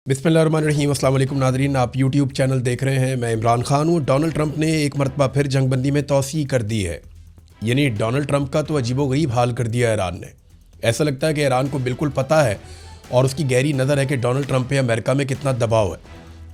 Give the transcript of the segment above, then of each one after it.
बिस्मिल्लाहिर्रहमानिर्रहीम। अस्सलाम वालेकुम नाज़रीन, आप यूट्यूब चैनल देख रहे हैं। मैं इमरान खान हूँ। डोनाल्ड ट्रंप ने एक मरतबा फिर जंगबंदी में तौसीह कर दी है। यानी डोनाल्ड ट्रंप का तो अजीबोगरीब हाल कर दिया ईरान ने। ऐसा लगता है कि ईरान को बिल्कुल पता है और उसकी गहरी नज़र है कि डोनाल्ड ट्रंप पे अमेरिका में कितना दबाव है।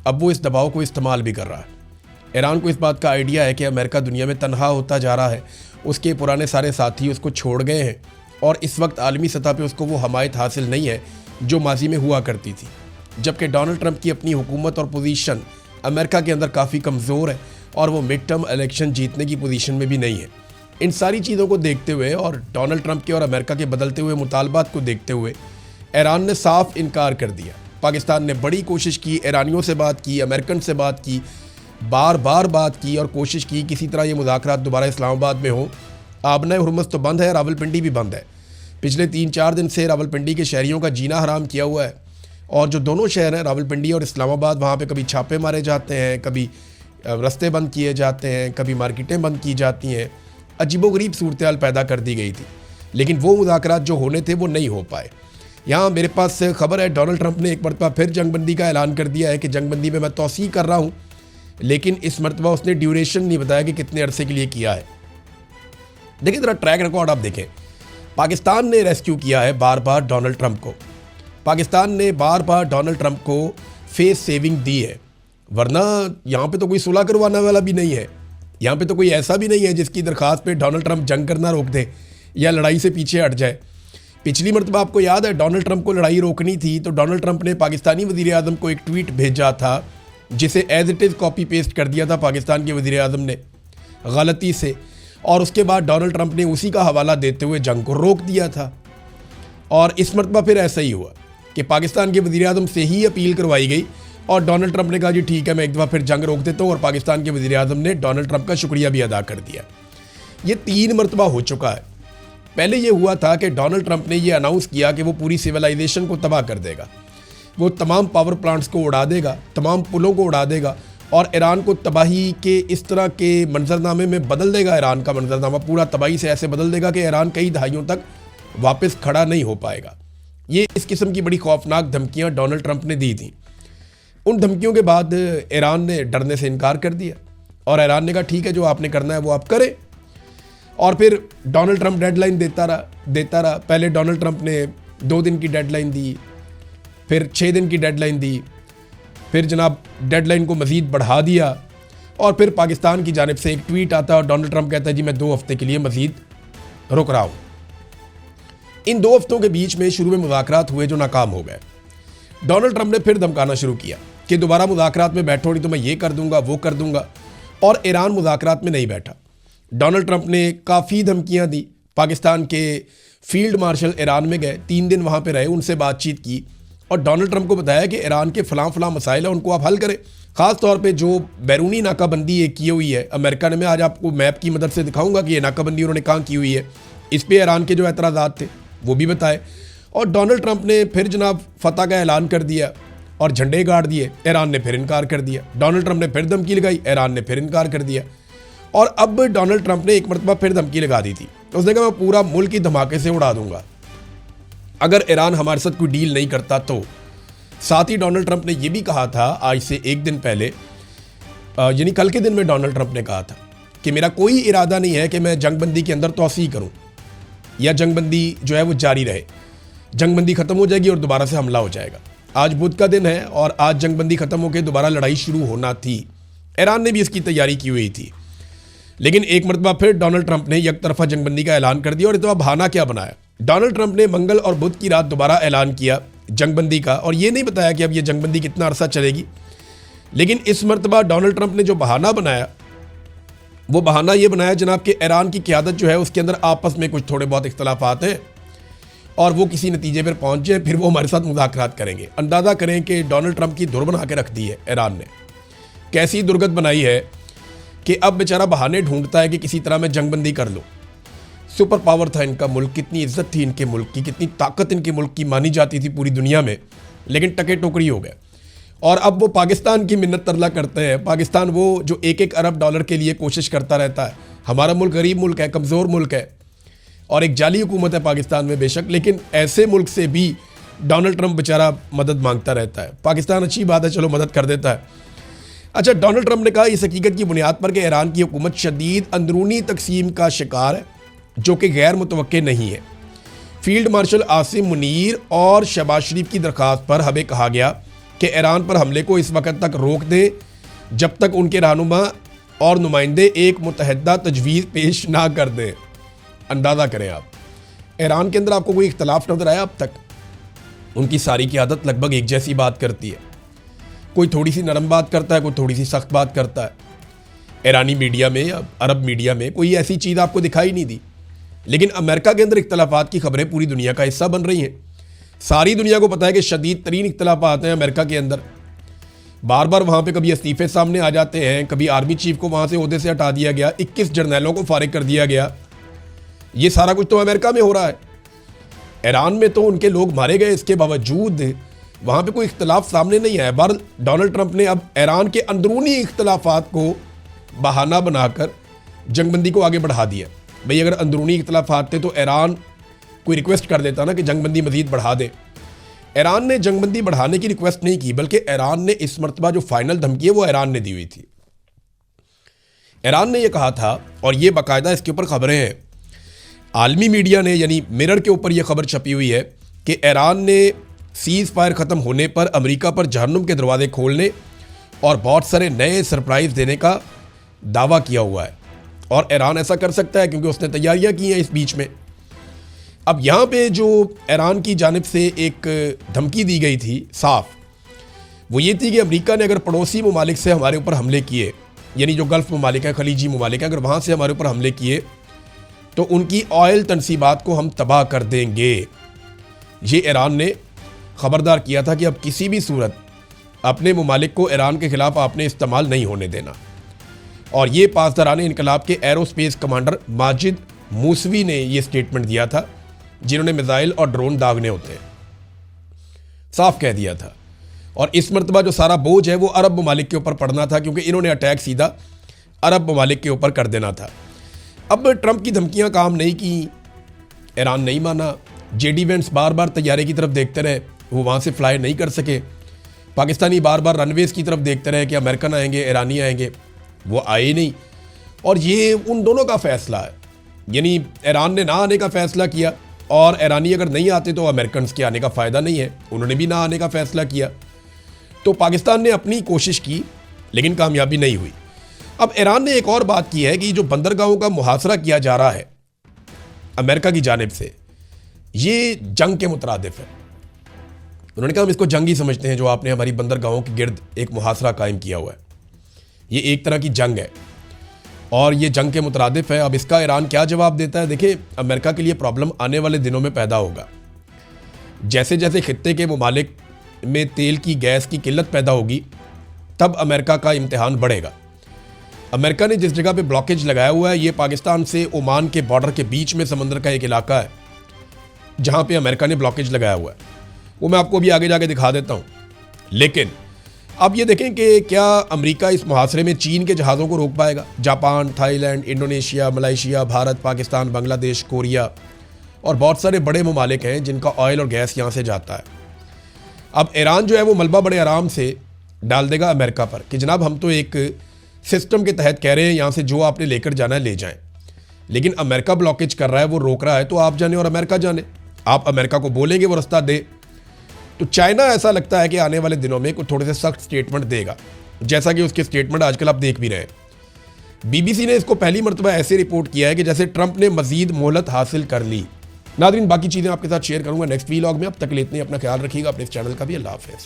अब वो इस दबाव को इस्तेमाल भी कर रहा है। ईरान को इस बात का आइडिया है कि अमेरिका दुनिया में तनहा होता जा रहा है, उसके पुराने सारे साथी उसको छोड़ गए हैं और इस वक्त आलमी सतह पे उसको वो हमायत हासिल नहीं है जो माजी में हुआ करती थी। जबकि डोनाल्ड ट्रंप की अपनी हुकूमत और पोजीशन अमेरिका के अंदर काफ़ी कमज़ोर है और वो मिड टर्म इलेक्शन जीतने की पोजीशन में भी नहीं है। इन सारी चीज़ों को देखते हुए और डोनाल्ड ट्रंप के और अमेरिका के बदलते हुए मुतालबात को देखते हुए ईरान ने साफ इनकार कर दिया। पाकिस्तान ने बड़ी कोशिश की, ईरानियों से बात की, अमेरिकन से बात की, बार बार बात की और कोशिश की किसी तरह ये मुज़ाकरात दोबारा इस्लामाबाद में हो। आबना हुर्मुज़ तो बंद है, रावलपिंडी भी बंद है। पिछले 3-4 दिन से रावलपिंडी के शहरियों का जीना हराम किया हुआ है और जो दोनों शहर हैं रावलपिंडी और इस्लामाबाद, वहाँ पे कभी छापे मारे जाते हैं, कभी रास्ते बंद किए जाते हैं, कभी मार्केटें बंद की जाती हैं। अजीबोगरीब सूरत हाल पैदा कर दी गई थी, लेकिन वो मुज़ाकरात जो होने थे वो नहीं हो पाए। यहाँ मेरे पास खबर है डोनाल्ड ट्रंप ने एक मरतबा फिर जंगबंदी का ऐलान कर दिया है कि जंगबंदी में मैं तौसीह कर रहा हूँ, लेकिन इस मरतबा उसने ड्यूरेशन नहीं बताया कि कितने अरसे के लिए किया है। देखिए ज़रा ट्रैक रिकॉर्ड आप देखें। पाकिस्तान ने रेस्क्यू किया है बार बार डोनाल्ड ट्रंप को। पाकिस्तान ने बार बार डोनाल्ड ट्रंप को फेस सेविंग दी है, वरना यहाँ पे तो कोई सुलह करवाने वाला भी नहीं है। यहाँ पे तो कोई ऐसा भी नहीं है जिसकी दरख्वास्त पे डोनाल्ड ट्रंप जंग करना रोक दे या लड़ाई से पीछे हट जाए। पिछली मरतबा आपको याद है डोनाल्ड ट्रंप को लड़ाई रोकनी थी तो डोनाल्ड ट्रंप ने पाकिस्तानी वज़ीर आज़म को एक ट्वीट भेजा था जिसे as it is copy paste कर दिया था पाकिस्तान के वज़ीर आज़म ने गलती से, और उसके बाद डोनाल्ड ट्रंप ने उसी का हवाला देते हुए जंग को रोक दिया था। और इस मरतबा फिर ऐसा ही हुआ कि पाकिस्तान के वज़ीर आज़म से ही अपील करवाई गई और डोनाल्ड ट्रंप ने कहा जी ठीक है मैं एक दफ़ा फिर जंग रोक देता हूँ, और पाकिस्तान के वज़ीर आज़म ने डोनाल्ड ट्रंप का शुक्रिया भी अदा कर दिया। ये 3 मरतबा हो चुका है। पहले ये हुआ था कि डोनाल्ड ट्रंप ने यह अनाउंस किया कि वो पूरी सिविलाइजेशन को तबाह कर देगा, वो तमाम पावर प्लांट्स को उड़ा देगा, तमाम पुलों को उड़ा देगा और ईरान को तबाही के इस तरह के मंजरनामे में बदल देगा। ईरान का मंजरनामा पूरा तबाही से ऐसे बदल देगा कि ईरान कई दहाइयों तक वापस खड़ा नहीं हो पाएगा। ये इस किस्म की बड़ी खौफनाक धमकियां डोनाल्ड ट्रंप ने दी थी। उन धमकियों के बाद ईरान ने डरने से इनकार कर दिया और ईरान ने कहा ठीक है जो आपने करना है वो आप करें। और फिर डोनाल्ड ट्रंप डेडलाइन देता रहा। पहले डोनाल्ड ट्रंप ने 2 दिन की डेडलाइन दी, फिर 6 दिन की डेडलाइन दी, फिर जनाब डेडलाइन को मज़ीद बढ़ा दिया और फिर पाकिस्तान की जानिब से एक ट्वीट आता है और डोनाल्ड ट्रंप कहता है जी मैं 2 हफ्ते के लिए मज़ीद रुक रहा हूँ। इन 2 हफ्तों के बीच में शुरू में मुज़ाकरात हुए जो नाकाम हो गए। डोनाल्ड ट्रंप ने फिर धमकाना शुरू किया कि दोबारा मुज़ाकरात में बैठो नहीं तो मैं ये कर दूंगा वो कर दूंगा, और ईरान मुज़ाकरात में नहीं बैठा। डोनाल्ड ट्रंप ने काफ़ी धमकियां दी। पाकिस्तान के फील्ड मार्शल ईरान में गए, 3 दिन वहाँ पर रहे, उनसे बातचीत की और डोनाल्ड ट्रंप को बताया कि ईरान के फ़लाँ मसाइल है उनको आप हल करें। ख़ास तौर पे जो बैरूनी नाकाबंदी ये की हुई है अमेरिका ने, मैं आज आपको मैप की मदद से दिखाऊंगा कि ये नाकाबंदी उन्होंने कहाँ की हुई है, इस पर ईरान के जो एतराज़ात थे वो भी बताए। और डोनाल्ड ट्रंप ने फिर जनाब फतह का ऐलान कर दिया और झंडे गाड़ दिए। ईरान ने फिर इनकार कर दिया। डोनाल्ड ट्रंप ने फिर धमकी लगाई, ईरान ने फिर इनकार कर दिया। और अब डोनाल्ड ट्रंप ने एक मरतबा फिर धमकी लगा दी थी। उसने कहा मैं पूरा मुल्क ही धमाके से उड़ा दूंगा अगर ईरान हमारे साथ कोई डील नहीं करता तो। साथ ही डोनाल्ड ट्रंप ने यह भी कहा था आज से 1 दिन पहले, यानी कल के दिन में डोनाल्ड ट्रंप ने कहा था कि मेरा कोई इरादा नहीं है कि मैं जंगबंदी के अंदर तौसीह करूं या जंगबंदी जो है वो जारी रहे। जंगबंदी ख़त्म हो जाएगी और दोबारा से हमला हो जाएगा। आज बुध का दिन है और आज जंगबंदी ख़त्म होकर दोबारा लड़ाई शुरू होना थी। ईरान ने भी इसकी तैयारी की हुई थी, लेकिन एक मरतबा फिर डोनाल्ड ट्रंप ने एक तरफा जंगबंदी का ऐलान कर दिया। और इतना बहाना क्या बनाया, डोनाल्ड ट्रंप ने मंगल और बुध की रात दोबारा ऐलान किया जंगबंदी का और ये नहीं बताया कि अब ये जंगबंदी कितना अरसा चलेगी। लेकिन इस मरतबा डोनाल्ड ट्रंप ने जो बहाना बनाया वो बहाना ये बनाया जनाब कि ईरान की क़यादत जो है उसके अंदर आपस में कुछ थोड़े बहुत इख्तलाफात हैं और वो किसी नतीजे पर पहुंच जाए, फिर वो हमारे साथ मुज़ाकरात करेंगे। अंदाज़ा करें कि डोनाल्ड ट्रंप की धुर बना के रख दी है ईरान ने। कैसी दुर्गत बनाई है कि अब बेचारा बहाने ढूंढता है कि किसी तरह मैं जंगबंदी कर लूँ। सुपर पावर था इनका मुल्क, कितनी इज्जत थी इनके मुल्क की, कितनी ताकत इनके मुल्क की मानी जाती थी पूरी दुनिया में, लेकिन टके टोकरी हो गए। और अब वो पाकिस्तान की मिन्नत तरला करते हैं। पाकिस्तान वो जो 1-1 अरब डॉलर के लिए कोशिश करता रहता है। हमारा मुल्क गरीब मुल्क है, कमज़ोर मुल्क है और एक जाली हुकूमत है पाकिस्तान में बेशक, लेकिन ऐसे मुल्क से भी डोनाल्ड ट्रंप बेचारा मदद मांगता रहता है। पाकिस्तान अच्छी बात है, चलो मदद कर देता है। अच्छा, डोनाल्ड ट्रंप ने कहा इस हकीकत की बुनियाद पर कि ईरान की हुकूमत शदीद अंदरूनी तकसीम का शिकार है जो कि गैर मुतवक्के नहीं है। फील्ड मार्शल आसिम मुनीर और शहबाज शरीफ की दरख्वास्त पर हमें कहा गया कि ईरान पर हमले को इस वक्त तक रोक दें जब तक उनके रहनुमा और नुमाइंदे एक मुतहदा तजवीज़ पेश ना कर दें। अंदाज़ा करें आप, ईरान के अंदर आपको कोई इख्तलाफ नज़र आया अब तक? उनकी सारी की आदत लगभग एक जैसी बात करती है। कोई थोड़ी सी नरम बात करता है, कोई थोड़ी सी सख्त बात करता है। ईरानी मीडिया में या अरब मीडिया में कोई ऐसी चीज़ आपको दिखाई नहीं दी। लेकिन अमेरिका के अंदर इख्तलाफात की खबरें पूरी दुनिया का हिस्सा बन रही हैं। सारी दुनिया को पता है कि शदीद तरीन इख्तलाफात हैं अमेरिका के अंदर। बार बार वहाँ पे कभी इस्तीफे सामने आ जाते हैं, कभी आर्मी चीफ को वहाँ से ओहदे से हटा दिया गया, 21 जर्नैलों को फारिग कर दिया गया। ये सारा कुछ तो अमेरिका में हो रहा है। ईरान में तो उनके लोग मारे गए, इसके बावजूद वहाँ पे कोई इख्तलाफ सामने नहीं आया। बहरहाल डोनाल्ड ट्रंप ने अब ईरान के अंदरूनी इख्तलाफात को बहाना बनाकर जंगबंदी को आगे बढ़ा दिया। भाई अगर अंदरूनी इख्तलाफात थे तो ईरान कोई रिक्वेस्ट कर देता ना कि जंगबंदी मज़ीद बढ़ा दे। ईरान ने जंगबंदी बढ़ाने की रिक्वेस्ट नहीं की, बल्कि ईरान ने इस मरतबा जो फाइनल धमकी है वो ईरान ने दी हुई थी। ईरान ने यह कहा था, और ये बाकायदा इसके ऊपर खबरें हैं, आलमी मीडिया ने यानी मिरर के ऊपर यह खबर छपी हुई है कि ईरान ने सीज़ फायर ख़त्म होने पर अमेरिका पर जहन्नुम के दरवाजे खोलने और बहुत सारे नए सरप्राइज़ देने का दावा किया हुआ है। और ईरान ऐसा कर सकता है क्योंकि उसने तैयारियां की हैं इस बीच में। अब यहाँ पे जो ईरान की जानिब से एक धमकी दी गई थी साफ, वो ये थी कि अमेरिका ने अगर पड़ोसी ममालिक से हमारे ऊपर हमले किए, यानी जो गल्फ़ ममालिक हैं, खलीजी ममालिक हैं, अगर वहाँ से हमारे ऊपर हमले किए तो उनकी ऑयल तनसीबात को हम तबाह कर देंगे। ये ईरान ने ख़बरदार किया था कि अब किसी भी सूरत अपने ममालिक को ईरान के ख़िलाफ़ आपने इस्तेमाल नहीं होने देना। और ये पासदारान इनकलाब के एरोस्पेस कमांडर माजिद मूसवी ने ये स्टेटमेंट दिया था, जिन्होंने मिसाइल और ड्रोन दागने होते हैं, साफ कह दिया था। और इस मरतबा जो सारा बोझ है वो अरब ममालिक के ऊपर पड़ना था, क्योंकि इन्होंने अटैक सीधा अरब ममालिक के ऊपर कर देना था। अब ट्रंप की धमकियां काम नहीं की, ईरान नहीं माना। जेडी वेंस बार बार तैयारे की तरफ देखते रहे, वो वहाँ से फ्लाई नहीं कर सके। पाकिस्तानी बार बार रनवेज की तरफ देखते रहे कि अमेरिकन आएंगे, ईरानी आएंगे, वो आए ही नहीं। और ये उन दोनों का फैसला है, यानी ईरान ने ना आने का फैसला किया, और ईरानी अगर नहीं आते तो अमेरिकन के आने का फ़ायदा नहीं है, उन्होंने भी ना आने का फैसला किया। तो पाकिस्तान ने अपनी कोशिश की लेकिन कामयाबी नहीं हुई। अब ईरान ने एक और बात की है कि जो बंदरगाहों का मुहासरा किया जा रहा है अमेरिका की जानिब से, ये जंग के मुतरादिफ है। उन्होंने कहा हम इसको जंग ही समझते हैं जो आपने हमारी बंदरगाहों के गिर्द एक मुहासरा कायम किया हुआ है। ये एक तरह की जंग है और ये जंग के मुतरादिफ है। अब इसका ईरान क्या जवाब देता है? देखिए, अमेरिका के लिए प्रॉब्लम आने वाले दिनों में पैदा होगा। जैसे जैसे खित्ते के ममालिक में तेल की गैस की किल्लत पैदा होगी, तब अमेरिका का इम्तिहान बढ़ेगा। अमेरिका ने जिस जगह पे ब्लॉकेज लगाया हुआ है, ये पाकिस्तान से ओमान के बॉर्डर के बीच में समंदर का एक इलाका है जहाँ पे अमेरिका ने ब्लॉकेज लगाया हुआ है। वो मैं आपको अभी आगे जाके दिखा देता हूँ। लेकिन अब ये देखें कि क्या अमेरिका इस मुहासरे में चीन के जहाज़ों को रोक पाएगा? Japan, Thailand, Indonesia, Malaysia, Bharat, Pakistan, Bangladesh, Korea और बहुत सारे बड़े ममालिक हैं जिनका ऑयल और गैस यहाँ से जाता है। अब ईरान जो है वो मलबा बड़े आराम से डाल देगा अमेरिका पर कि जनाब हम तो एक सिस्टम के तहत कह रहे हैं यहाँ से जो आपने लेकर जाना है ले जाएं, लेकिन अमेरिका ब्लॉकेज कर रहा है, वो रोक रहा है, तो आप जाने और अमेरिका जाने। आप अमेरिका को बोलेंगे वो रास्ता दे। तो चाइना ऐसा लगता है कि आने वाले दिनों में कुछ थोड़े से सख्त स्टेटमेंट देगा, जैसा कि उसके स्टेटमेंट आजकल आप देख भी रहे हैं। बीबीसी ने इसको पहली मरतबा ऐसे रिपोर्ट किया है कि जैसे ट्रंप ने मजीद मोहलत हासिल कर ली। नाज़रीन, बाकी चीज़ें आपके साथ शेयर करूंगा नेक्स्ट वीलॉग में। अब तक लेते हैं, अपना ख्याल रखिएगा, अपने इस चैनल का भी। अल्लाह हाफ़िज़।